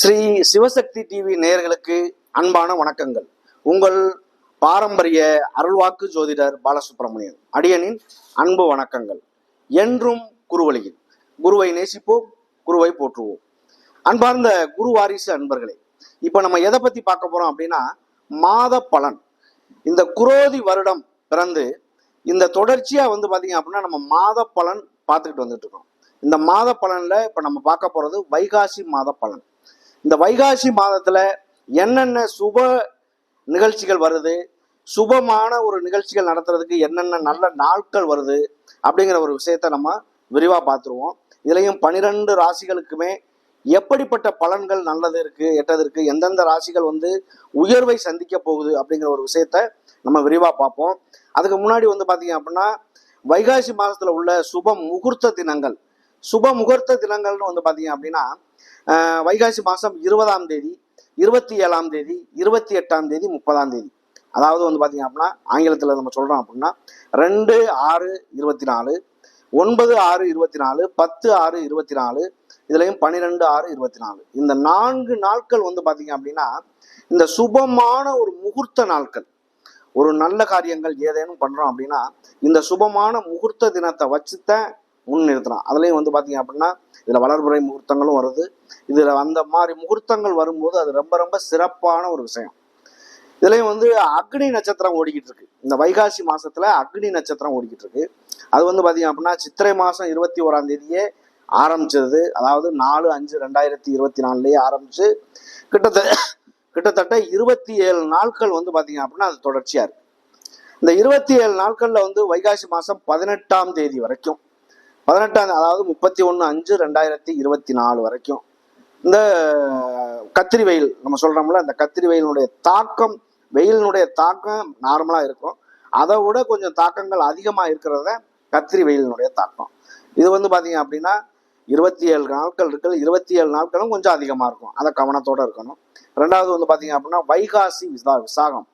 Sri Sivasakthi TV நேயர்களுக்கு அன்பான வணக்கங்கள். உங்கள் பாரம்பரிய அருள்வாக்கு ஜோதிடர் பாலசுப்ரமணியன் அடியனின் அன்பு வணக்கங்கள். என்றும் குருவழியில் குருவை நேசிப்போம், குருவை போற்றுவோம். அன்பார்ந்த குரு வாரிசு அன்பர்களே, இப்ப நம்ம எதை பத்தி பார்க்க போறோம் அப்படின்னா, மாத பலன். இந்த குரோதி வருடம் பிறந்து இந்த தொடர்ச்சியா பாத்தீங்க அப்படின்னா நம்ம மாத பலன் பார்த்துக்கிட்டு வந்துட்டு இருக்கோம். இந்த மாத பலன்ல இப்ப நம்ம பார்க்க போறது வைகாசி மாத பலன். இந்த வைகாசி மாதத்துல என்னென்ன சுப நிகழ்ச்சிகள் வருது, சுபமான ஒரு நிகழ்ச்சிகள் நடத்துறதுக்கு என்னென்ன நல்ல நாட்கள் வருது அப்படிங்கிற ஒரு விஷயத்த நம்ம விரிவா பார்த்துருவோம். இதுலயும் 12 ராசிகளுக்குமே எப்படிப்பட்ட பலன்கள் நல்லது இருக்கு, எட்டது இருக்கு, எந்தெந்த ராசிகள் உயர்வை சந்திக்க போகுது அப்படிங்கிற ஒரு விஷயத்த நம்ம விரிவா பார்ப்போம். அதுக்கு முன்னாடி பாத்தீங்க அப்படின்னா, வைகாசி மாதத்துல உள்ள சுப முகூர்த்த தினங்கள். சுப முகூர்த்த தினங்கள்னு பாத்தீங்க அப்படின்னா, வைகாசி மாதம் 20ஆம் தேதி, 27ஆம் தேதி, 28ஆம் தேதி, 30ஆம் தேதி. அதாவது பாத்தீங்க அப்படின்னா, ஆங்கிலத்தில் நம்ம சொல்றோம் அப்படின்னா 2/6/24, 9/6/24, 10/6/24, இதுலயும் 12/6/24. இந்த 4 நாட்கள் பாத்தீங்க அப்படின்னா இந்த சுபமான ஒரு முகூர்த்த நாட்கள். ஒரு நல்ல காரியங்கள் ஏதேனும் பண்றோம் அப்படின்னா இந்த சுபமான முகூர்த்த தினத்தை வச்சுதான் முன்னிறுத்தலாம். அதுலயும் பாத்தீங்க அப்படின்னா இதுல வளர்புறை முகூர்த்தங்களும் வருது. இதுல அந்த மாதிரி முகூர்த்தங்கள் வரும்போது அது ரொம்ப ரொம்ப சிறப்பான ஒரு விஷயம். இதுலயும் அக்னி நட்சத்திரம் ஓடிக்கிட்டு இருக்கு. இந்த வைகாசி மாசத்துல அக்னி நட்சத்திரம் ஓடிக்கிட்டு இருக்கு. அது பாத்தீங்க அப்படின்னா சித்திரை மாசம் 21ஆம் தேதியே ஆரம்பிச்சது. அதாவது 4/5/2024 ஆரம்பிச்சு கிட்டத்தட்ட 27 நாட்கள் பாத்தீங்க அப்படின்னா அது தொடர்ச்சியா இருக்கு. இந்த 27 நாட்கள்ல வைகாசி மாசம் 18ஆம் தேதி வரைக்கும், 18ஆம் அதாவது 31/5/2024 வரைக்கும் இந்த கத்திரி வெயில் நம்ம சொல்றோம்ல, அந்த கத்திரி வெயிலுடைய தாக்கம், வெயிலினுடைய தாக்கம் நார்மலா இருக்கும். அதை விட கொஞ்சம் தாக்கங்கள் அதிகமா இருக்கிறத கத்திரி வெயிலினுடைய தாக்கம். இது பாத்தீங்க அப்படின்னா 27 நாட்கள் இருக்கு. 27 நாட்களும் கொஞ்சம் அதிகமா இருக்கும். அதை கவனத்தோட இருக்கணும். ரெண்டாவது பாத்தீங்க அப்படின்னா வைகாசி விசாகம்.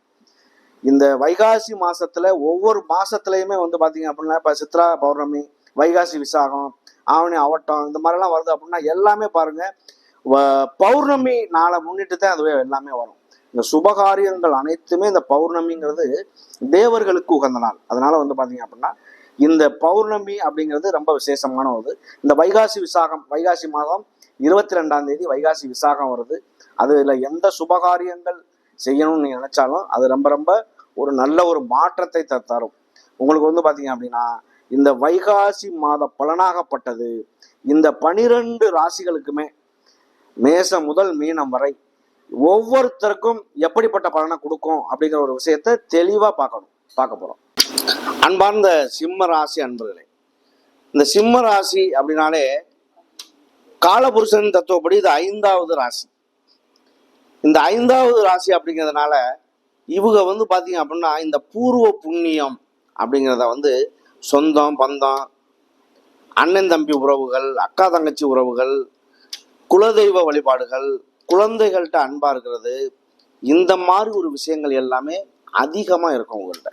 இந்த வைகாசி மாசத்துல ஒவ்வொரு மாசத்துலயுமே பாத்தீங்க அப்படின்னா, இப்ப சித்ரா பௌர்ணமி, வைகாசி விசாகம், ஆவணி அவட்டம், இந்த மாதிரிலாம் வருது அப்படின்னா எல்லாமே பாருங்க பௌர்ணமி நாளை முன்னிட்டு தான் அதுவே எல்லாமே வரும். இந்த சுபகாரியங்கள் அனைத்துமே இந்த பௌர்ணமிங்கிறது தேவர்களுக்கு உகந்த நாள். அதனால பாத்தீங்க அப்படின்னா இந்த பௌர்ணமி அப்படிங்கிறது ரொம்ப விசேஷமான ஒரு இந்த வைகாசி விசாகம். வைகாசி மாதம் 22ஆம் தேதி வைகாசி விசாகம் வருது. அதுல எந்த சுபகாரியங்கள் செய்யணும்னு நீங்க நினைச்சாலும் அது ரொம்ப ரொம்ப ஒரு நல்ல ஒரு மாற்றத்தை தரும். உங்களுக்கு பாத்தீங்க அப்படின்னா இந்த வைகாசி மாத பலனாகப்பட்டது இந்த 12 ராசிகளுக்குமே மேசம் முதல் மீனம் வரை ஒவ்வொருத்தருக்கும் எப்படிப்பட்ட பலனை கொடுக்கும் அப்படிங்கிற ஒரு விஷயத்த தெளிவா பார்க்க போறோம். அன்பார்ந்த சிம்ம ராசி அன்பர்களே, இந்த சிம்ம ராசி அப்படின்னாலே காலபுருஷன் தத்துவப்படி இது 5வது ராசி. இந்த 5வது ராசி அப்படிங்கிறதுனால இவங்க பாத்தீங்க அப்படின்னா இந்த பூர்வ புண்ணியம் அப்படிங்கிறத சொந்தம், பந்தம், அண்ணன் தம்பி உறவுகள், அக்கா தங்கச்சி உறவுகள், குலதெய்வ வழிபாடுகள், குழந்தைகள்கிட்ட அன்பா இருக்கிறது, இந்த மாதிரி ஒரு விஷயங்கள் எல்லாமே அதிகமா இருக்கும் உங்கள்கிட்ட.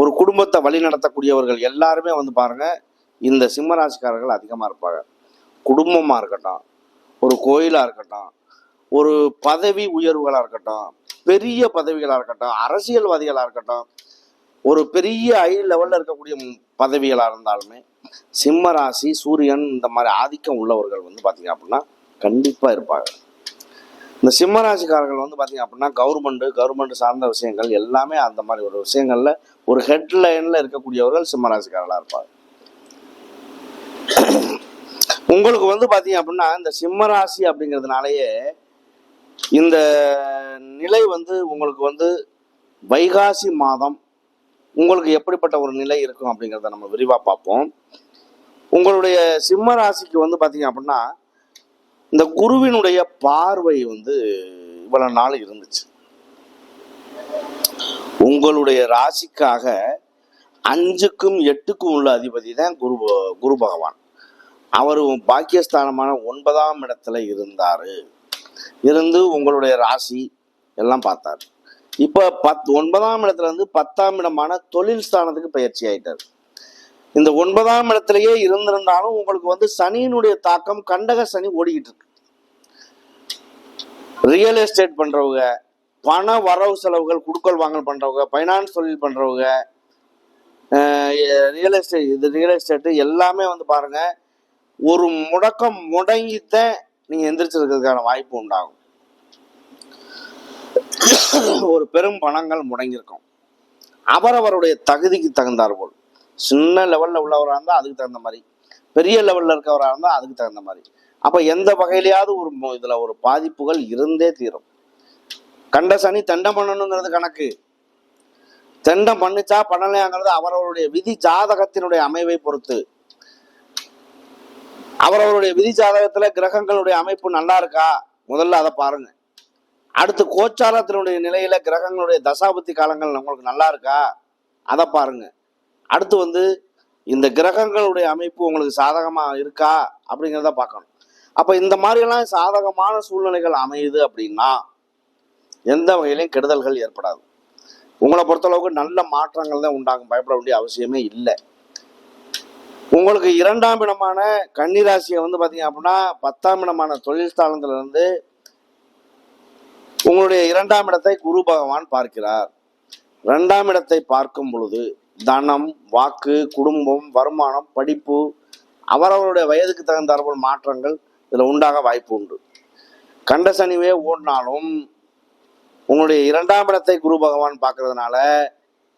ஒரு குடும்பத்தை வழி நடத்தக்கூடியவர்கள் எல்லாருமே பாருங்க இந்த சிம்மராசிக்காரர்கள் அதிகமா இருப்பாங்க. குடும்பமா இருக்கட்டும், ஒரு கோயிலா இருக்கட்டும், ஒரு பதவி உயர்வுகளா இருக்கட்டும், பெரிய பதவிகளா இருக்கட்டும், அரசியல்வாதிகளா இருக்கட்டும், ஒரு பெரிய ஹை லெவல்ல இருக்கக்கூடிய பதவிகளா இருந்தாலுமே சிம்ம ராசி சூரியன் இந்த மாதிரி ஆதிக்கம் உள்ளவர்கள் பாத்தீங்க அப்படின்னா கண்டிப்பா இருப்பாங்க. இந்த சிம்ம ராசிக்காரர்கள் பாத்தீங்க அப்படின்னா கவர்மெண்ட் சார்ந்த விஷயங்கள் எல்லாமே அந்த மாதிரி ஒரு விஷயங்கள்ல ஒரு ஹெட்லைன்ல இருக்கக்கூடியவர்கள் சிம்ம ராசிக்காரர்களா இருப்பாங்க. உங்களுக்கு பாத்தீங்க அப்படின்னா இந்த சிம்ம ராசி அப்படிங்கிறதுனாலயே இந்த நிலை உங்களுக்கு வைகாசி மாதம் உங்களுக்கு எப்படிப்பட்ட ஒரு நிலை இருக்கும் அப்படிங்கிறத நம்ம விரிவா பார்ப்போம். உங்களுடைய சிம்ம ராசிக்கு பாத்தீங்க அப்படின்னா இந்த குருவினுடைய பார்வை இவ்வளவு நாள் இருந்துச்சு. உங்களுடைய ராசிக்காக 5க்கும் 8க்கும் உள்ள அதிபதி தான் குரு பகவான். அவர் பாக்கியஸ்தானமான 9ஆம் இடத்துல இருந்து உங்களுடைய ராசி எல்லாம் பார்த்தாரு. இப்ப 9ஆம் இடத்துல 10ஆம் இடமான தொழில் ஸ்தானத்துக்கு பயிற்சி ஆயிட்டார். இந்த 9ஆம் இடத்திலேயே இருந்திருந்தாலும் உங்களுக்கு சனியினுடைய தாக்கம் கண்டக சனி ஓடிக்கிட்டு இருக்கு. ரியல் எஸ்டேட் பண்றவங்க, பண வரவு செலவுகள் குடுக்கல் வாங்கல் பண்றவங்க, பைனான்ஸ் தொழில் பண்றவங்க, ரியல் எஸ்டேட் எல்லாமே வந்து பாருங்க, ஒரு முடக்கம் முடங்கித்தான் நீங்க எந்திரிச்சிருக்கிறதுக்கான வாய்ப்பு உண்டாகும். ஒரு பெரும் பணங்கள் முடங்கியிருக்கும். அவரவருடைய தகுதிக்கு தகுந்தார் போல். சின்ன லெவல்ல உள்ளவராக இருந்தால் அதுக்கு தகுந்த மாதிரி, பெரிய லெவல்ல இருக்கவராக இருந்தால் அதுக்கு தகுந்த மாதிரி. அப்ப எந்த வகையிலையாவது ஒரு இதுல ஒரு பாதிப்புகள் இருந்தே தீரும். கண்ட சனி தண்டம் பண்ணணுங்கிறது கணக்கு. தண்டம் பண்ணிச்சா பண்ணலையாங்கிறது அவரவருடைய விதி ஜாதகத்தினுடைய அமைவை பொறுத்து. அவரவருடைய விதி ஜாதகத்துல கிரகங்களுடைய அமைப்பு நல்லா இருக்கா, முதல்ல அதை பாருங்க. அடுத்து கோச்சாரத்தினுடைய நிலையில கிரகங்களுடைய தசாபுத்தி காலங்கள் உங்களுக்கு நல்லா இருக்கா, அதை பாருங்க. அடுத்து வந்து இந்த கிரகங்களுடைய அமைப்பு உங்களுக்கு சாதகமா இருக்கா அப்படிங்கிறத பார்க்கணும். அப்ப இந்த மாதிரிலாம் சாதகமான சூழ்நிலைகள் அமையுது அப்படின்னா எந்த வகையிலையும் கெடுதல்கள் ஏற்படாது. உங்களை பொறுத்தளவுக்கு நல்ல மாற்றங்கள் தான் உண்டாகும், பயப்பட வேண்டிய அவசியமே இல்லை. உங்களுக்கு 2ஆம் இடமான கன்னிராசியை வந்து பாத்தீங்க அப்படின்னா 10ஆம் இடமான தொழில் ஸ்தானத்துல இருந்து உங்களுடைய 2ஆம் இடத்தை குரு பகவான் பார்க்கிறார். 2ஆம் இடத்தை பார்க்கும் பொழுது தனம், வாக்கு, குடும்பம், வருமானம், படிப்பு, அவரவருடைய வயதுக்கு தகுந்தாற்போல் மாற்றங்கள் இதுல உண்டாக வாய்ப்பு உண்டு. கண்ட சனிவே ஓடினாலும் உங்களுடைய 2ஆம் இடத்தை குரு பகவான் பார்க்கறதுனால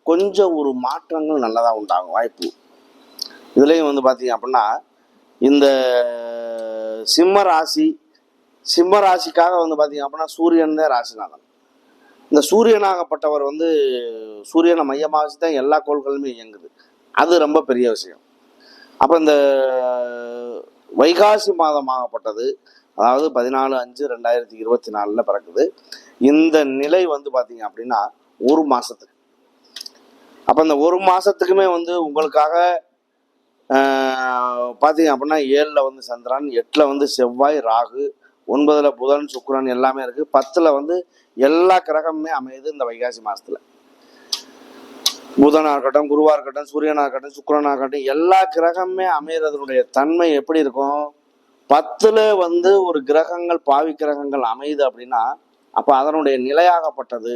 கொஞ்சம் ஒரு மாற்றங்கள் நல்லதா உண்டாகும் வாய்ப்பு. இதுலயும் வந்து பாத்தீங்க அப்படின்னா இந்த சிம்ம ராசிக்காக வந்து பாத்தீங்க அப்படின்னா சூரியன் தான் ராசிநாதன். இந்த சூரியனாகப்பட்டவர் வந்து சூரியனை மையமாக வச்சு தான் எல்லா கோள்களுமே இயங்குது. அது ரொம்ப பெரிய விஷயம். அப்ப இந்த வைகாசி மாதமாகப்பட்டது, அதாவது 14/5/2024 பிறக்குது. இந்த நிலை வந்து பாத்தீங்க அப்படின்னா ஒரு மாசத்துக்கு. அப்ப இந்த ஒரு மாசத்துக்குமே வந்து உங்களுக்காக பாத்தீங்க அப்படின்னா 7ல் வந்து சந்திரன், 8ல் வந்து செவ்வாய், ராகு, 9ல் புதன், சுக்கிரன் எல்லாமே இருக்கு. 10ல் வந்து எல்லா கிரகமுமே அமையுது இந்த வைகாசி மாசத்துல. புதனா இருக்கட்டும், குருவா இருக்கட்டும், சூரியனா இருக்கட்டும், சுக்கிரனா இருக்கட்டும், எல்லா கிரகமுமே அமையறதுடைய தன்மை எப்படி இருக்கும்? 10ல் வந்து ஒரு கிரகங்கள் பாவி கிரகங்கள் அமையுது அப்படின்னா அப்ப அதனுடைய நிலையாகப்பட்டது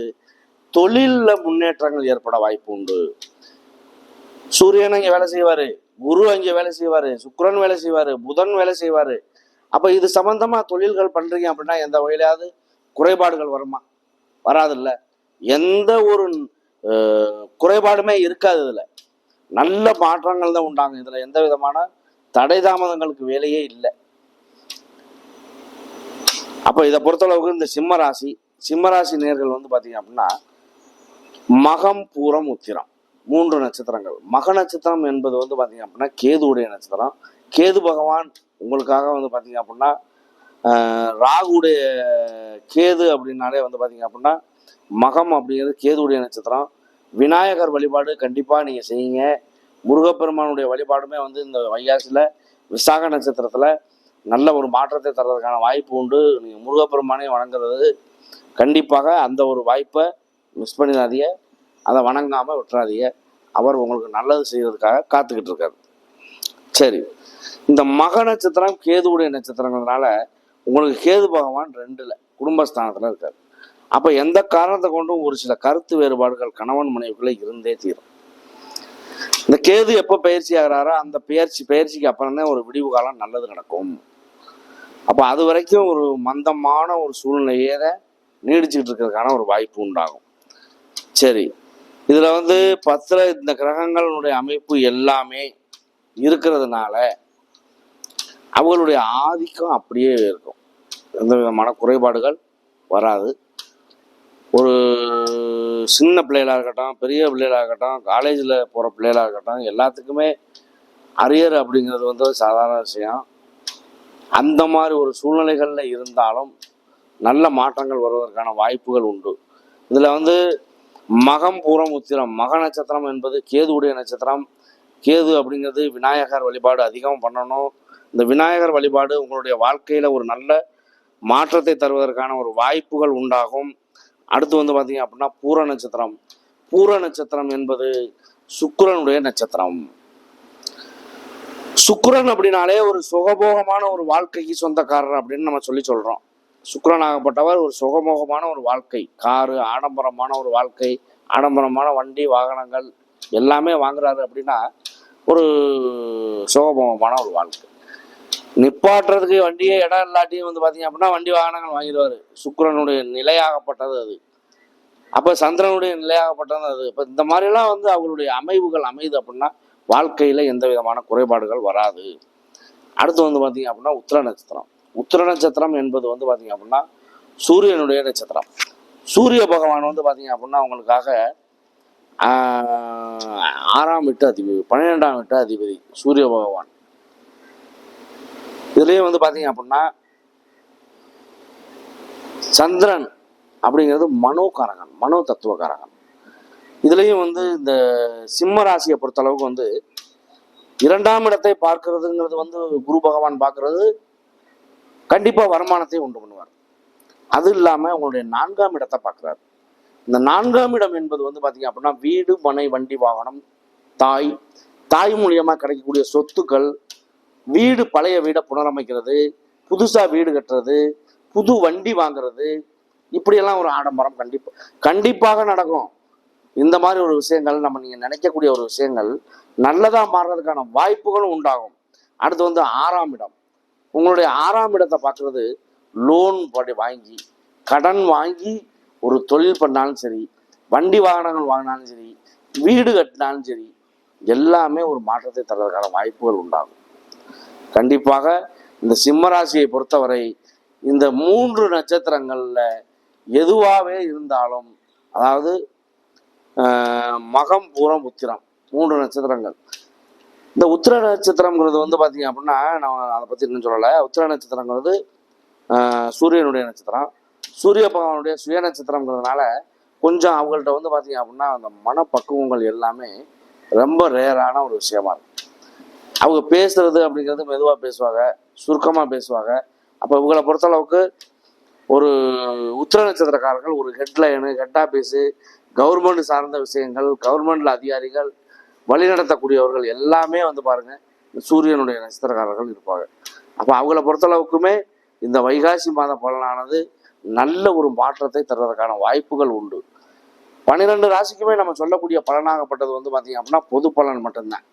தொழில்ல முன்னேற்றங்கள் ஏற்பட வாய்ப்பு உண்டு. சூரியன் அங்கே வேலை செய்வாரு, குரு அங்கே வேலை செய்வாரு, சுக்கிரன் வேலை செய்வாரு, புதன் வேலை செய்வாரு. அப்ப இது சம்பந்தமா தொழில்கள் பண்றீங்க அப்படின்னா எந்த வகையிலாவது குறைபாடுகள் வருமா? வராது இல்ல. எந்த ஒரு குறைபாடுமே இருக்காது. இதுல நல்ல மாற்றங்கள் தான் உண்டாகும். இதுல எந்த விதமான தடை தாமதங்களுக்கு வேலையே இல்லை. அப்ப இதை பொறுத்தளவுக்கு இந்த சிம்மராசி நேர்கள் வந்து பாத்தீங்க அப்படின்னா மகம், பூரம், உத்திரம் 3 நட்சத்திரங்கள். மக நட்சத்திரம் என்பது வந்து பாத்தீங்க அப்படின்னா கேதுவுடைய நட்சத்திரம். கேது பகவான் உங்களுக்காக வந்து பாத்தீங்க அப்படின்னா ராகுடைய கேது அப்படின்னாலே வந்து பாத்தீங்க அப்படின்னா மகம் அப்படிங்கிறது கேதுவுடைய நட்சத்திரம். விநாயகர் வழிபாடு கண்டிப்பா நீங்க செய்யுங்க. முருகப்பெருமானுடைய வழிபாடுமே வந்து இந்த வைகாசியில விசாக நட்சத்திரத்துல நல்ல ஒரு மாற்றத்தை தர்றதுக்கான வாய்ப்பு உண்டு. நீங்க முருகப்பெருமானை வணங்குறது கண்டிப்பாக அந்த ஒரு வாய்ப்பை மிஸ் பண்ணிடாதீங்க. அதை வணங்காம விட்டுறாதீங்க. அவர் உங்களுக்கு நல்லது செய்யறதுக்காக காத்துக்கிட்டு இருக்காரு. சரி, இந்த மக நட்சத்திரம் கேதுவுடைய நட்சத்திரங்கிறதுனால உங்களுக்கு கேது பகவான் 2ல் குடும்பஸ்தானத்துல இருக்காரு. அப்ப எந்த காரணத்தை கொண்டும் ஒரு சில கருத்து வேறுபாடுகள் கணவன் மனைவிக்குள்ள இருந்தே தீரும். இந்த கேது எப்ப பயிற்சி ஆகிறாரோ அந்த பயிற்சிக்கு அப்புறம் தான் ஒரு விடிவு காலம் நல்லது நடக்கும். அப்ப அது வரைக்கும் ஒரு மந்தமான ஒரு சூழ்நிலையே நீடிச்சுட்டு இருக்கிறதுக்கான ஒரு வாய்ப்பு உண்டாகும். சரி, இதுல வந்து 10ல் இந்த கிரகங்களுடைய அமைப்பு எல்லாமே இருக்கிறதுனால அவங்களுடைய ஆதிக்கம் அப்படியே இருக்கும். எந்த விதமான குறைபாடுகள் வராது. ஒரு சின்ன பிள்ளைகளாக இருக்கட்டும், பெரிய பிள்ளைகளாக இருக்கட்டும், காலேஜில் போகிற பிள்ளைகளாக இருக்கட்டும், எல்லாத்துக்குமே அரியர் அப்படிங்கிறது வந்து சாதாரண விஷயம். அந்த மாதிரி ஒரு சூழ்நிலைகளில் இருந்தாலும் நல்ல மாற்றங்கள் வருவதற்கான வாய்ப்புகள் உண்டு. இதில் வந்து மகம், பூரம், உத்திரம் மக நட்சத்திரம் என்பது கேதுவுடைய நட்சத்திரம். கேது அப்படிங்கிறது விநாயகர் வழிபாடு அதிகம் பண்ணணும். இந்த விநாயகர் வழிபாடு உங்களுடைய வாழ்க்கையில ஒரு நல்ல மாற்றத்தை தருவதற்கான ஒரு வாய்ப்புகள் உண்டாகும். அடுத்து வந்து பாத்தீங்க அப்படின்னா பூர நட்சத்திரம் என்பது சுக்கிரனுடைய நட்சத்திரம். சுக்கிரன் அப்படின்னாலே ஒரு சுகபோகமான ஒரு வாழ்க்கைக்கு சொந்தக்காரர் அப்படின்னு நம்ம சொல்றோம். சுக்கிரனாகப்பட்டவர் ஒரு சுகமோகமான ஒரு வாழ்க்கை, காரு, ஆடம்பரமான ஒரு வாழ்க்கை, ஆடம்பரமான வண்டி வாகனங்கள் எல்லாமே வாங்குறாரு அப்படின்னா ஒரு சுகமோகமான ஒரு வாழ்க்கை. நிப்பாட்டுறதுக்கு வண்டியே இடம் இல்லாட்டியும் வந்து பார்த்தீங்க அப்படின்னா வண்டி வாகனங்கள் வாங்கிடுவார். சுக்கிரனுடைய நிலையாகப்பட்டது அது. அப்போ சந்திரனுடைய நிலையாகப்பட்டது அது. இப்போ இந்த மாதிரிலாம் வந்து அவங்களுடைய அமைவுகள் அமையுது அப்படின்னா வாழ்க்கையில் எந்த விதமான குறைபாடுகள் வராது. அடுத்து வந்து பார்த்தீங்க அப்படின்னா உத்திர நட்சத்திரம். உத்திர நட்சத்திரம் என்பது வந்து பார்த்தீங்க அப்படின்னா சூரியனுடைய நட்சத்திரம். சூரிய பகவான் வந்து பார்த்தீங்க அப்படின்னா அவங்களுக்காக 6ஆம் வீட்டு அதிபதி, 12ஆம் வீட்டு அதிபதி சூரிய பகவான். இதுலேயும் வந்து பார்த்தீங்க அப்படின்னா சந்திரன் அப்படிங்கிறது மனோகாரகன், மனோ தத்துவகாரகன். இதுலேயும் வந்து இந்த சிம்ம ராசியை பொறுத்தளவுக்கு வந்து 2ஆம் இடத்தை பார்க்கறதுங்கிறது வந்து குரு பகவான் பார்க்கறது கண்டிப்பாக வருமானத்தை உண்டு பண்ணுவார். அது இல்லாமல் உங்களுடைய 4ஆம் இடத்தை பார்க்குறாரு. இந்த 4ஆம் இடம் என்பது வந்து பார்த்தீங்க அப்படின்னா வீடு, மனை, வண்டி, வாகனம், தாய் மூலியமாக கிடைக்கக்கூடிய சொத்துக்கள், வீடு, பழைய வீடை புனரமைக்கிறது, புதுசாக வீடு கட்டுறது, புது வண்டி வாங்குறது, இப்படியெல்லாம் ஒரு ஆடம்பரம் கண்டிப்பாக நடக்கும். இந்த மாதிரி ஒரு விஷயங்கள் நீங்கள் நினைக்கக்கூடிய ஒரு விஷயங்கள் நல்லதாக மாறுறதுக்கான வாய்ப்புகளும் உண்டாகும். அடுத்து வந்து 6ஆம் இடம். உங்களுடைய 6ஆம் இடத்தை பார்க்குறது லோன் வாங்கி, கடன் வாங்கி ஒரு தொழில் பண்ணாலும் சரி, வண்டி வாகனங்கள் வாங்கினாலும் சரி, வீடு கட்டினாலும் சரி, எல்லாமே ஒரு மாற்றத்தை தர்றதுக்கான வாய்ப்புகள் உண்டாகும். கண்டிப்பாக இந்த சிம்மராசியை பொறுத்தவரை இந்த 3 நட்சத்திரங்களில் எதுவாகவே இருந்தாலும், அதாவது மகம், பூரம், உத்திரம் 3 நட்சத்திரங்கள். இந்த உத்திர நட்சத்திரங்கிறது வந்து பார்த்தீங்க அப்படின்னா நான் அதை பற்றி இன்னும் சொல்லலை. உத்திர நட்சத்திரங்கிறது சூரியனுடைய நட்சத்திரம். சூரிய பகவானுடைய சுய நட்சத்திரங்கிறதுனால கொஞ்சம் அவங்கள்ட்ட வந்து பார்த்தீங்க அப்படின்னா அந்த மனப்பக்குவங்கள் எல்லாமே ரொம்ப ரேரான ஒரு விஷயமா இருக்கும். அவங்க பேசுறது அப்படிங்கிறது மெதுவாக பேசுவாங்க, சுருக்கமாக பேசுவாங்க. அப்போ இவங்களை பொறுத்தளவுக்கு ஒரு உத்திர நட்சத்திரக்காரர்கள் ஒரு ஹெட்லைனு, ஹெட் ஆஃபீஸு, கவர்மெண்ட் சார்ந்த விஷயங்கள், கவர்மெண்ட்ல அதிகாரிகள், வழிநடத்தக்கூடியவர்கள் எல்லாமே வந்து பாருங்க சூரியனுடைய நட்சத்திரக்காரர்கள் இருப்பாங்க. அப்போ அவங்கள பொறுத்தளவுக்குமே இந்த வைகாசி மாத பலனானது நல்ல ஒரு மாற்றத்தை தருவதற்கான வாய்ப்புகள் உண்டு. 12 ராசிக்குமே நம்ம சொல்லக்கூடிய பலனாகப்பட்டது வந்து பார்த்தீங்க அப்படின்னா பொது பலன் மட்டும்தான்.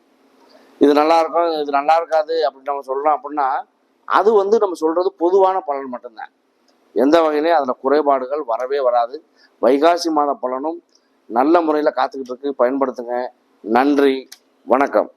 இது நல்லா இருக்கும், இது நல்லா இருக்காது அப்படின்னு நம்ம சொல்றோம் அப்படின்னா அது வந்து நம்ம சொல்றது பொதுவான பலன் மட்டும்தான். எந்த வகையிலையும் அதில் குறைபாடுகள் வரவே வராது. வைகாசி மாத பலனும் நல்ல முறையில் காத்துக்கிட்டு இருக்கு. பயன்படுத்துங்க. நன்றி, வணக்கம்.